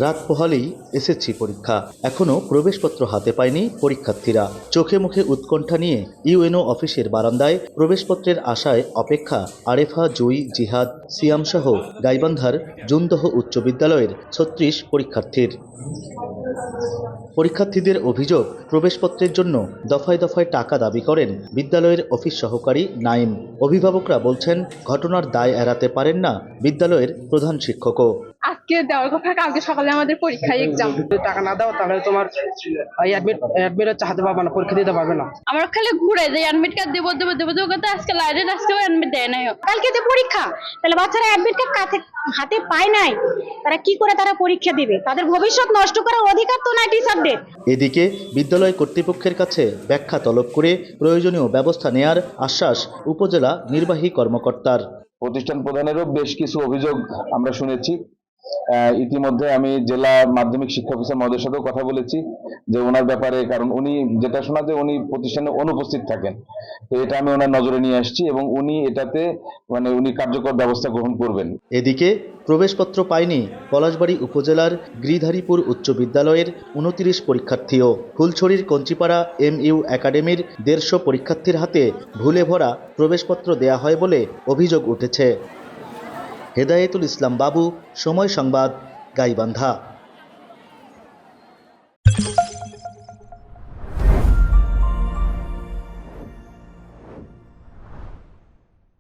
রাত পোহালেই এসএসসি পরীক্ষা, এখনো প্রবেশপত্র হাতে পায়নি পরীক্ষার্থীরা। চোখে মুখে উৎকণ্ঠা নিয়ে ইউএনও অফিসের বারান্দায় প্রবেশপত্রের আশায় অপেক্ষা আরেফা, জুই, জিহাদ, সিয়াম সহ গাইবান্ধার জুনদহ উচ্চ বিদ্যালয়ের ৩৬ পরীক্ষার্থীর। পরীক্ষার্থীদের অভিযোগ, প্রবেশপত্রের জন্য দফায় দফায় টাকা দাবি করেন বিদ্যালয়ের অফিস সহকারী নাইম। অভিভাবকরা বলছেন, ঘটনার দায় এড়াতে পারেন না বিদ্যালয়ের প্রধান শিক্ষকও। আজকে দেওয়ার কথা, কালকে সকালে আমাদের পরীক্ষা এক্সাম। টাকা না দাও তাহলে তোমার অ্যাডমিট চাহাতে পারবে না, পরীক্ষা দিতে পারবে না। আমরা খালি ঘুরে যাই, অ্যাডমিট কার্ড দেবো কথা আজকে লাইনের আজকেও অ্যাডমিট দেয় নাই। কালকে যে পরীক্ষা, তাহলে বাচ্চারা অ্যাডমিট কার্ড হাতে পায় নাই, তারা কি করে তারা পরীক্ষা দিবে? তাদের ভবিষ্যৎ নষ্ট করার অধিকার তো নাই টিচারদের। এদিকে বিদ্যালয় কর্তৃপক্ষের কাছে ব্যাখ্যা তলব করে প্রয়োজনীয় ব্যবস্থা নেয়ার আশ্বাস উপজেলা নির্বাহী কর্মকর্তার। প্রতিষ্ঠান প্রধানেরও বেশ কিছু অভিযোগ আমরা শুনেছি। ইতিমধ্যে আমি জেলা মাধ্যমিক শিক্ষা অফিসার মহোদয়ের সাথেও কথা বলেছি যে ওনার ব্যাপারে, কারণ উনি যেটা শোনা যে উনি প্রতিষ্ঠানে অনুপস্থিত থাকেন, তো এটা আমি ওনার নজরে নিয়ে আসছি এবং উনি এটাতে উনি কার্যকর ব্যবস্থা গ্রহণ করবেন। এদিকে প্রবেশপত্র পায়নি পলাশবাড়ী উপজেলার গৃধারীপুর উচ্চ বিদ্যালয়ের ২৯ পরীক্ষার্থীও। ফুলছড়ির কঞ্চিপাড়া MU একাডেমির ১৫০ পরীক্ষার্থীর হাতে ভুলে ভরা প্রবেশপত্র দেয়া হয় বলে অভিযোগ উঠেছে। হেদায়েতুল ইসলাম বাবু, সময় সংবাদ, গাইবান্ধা।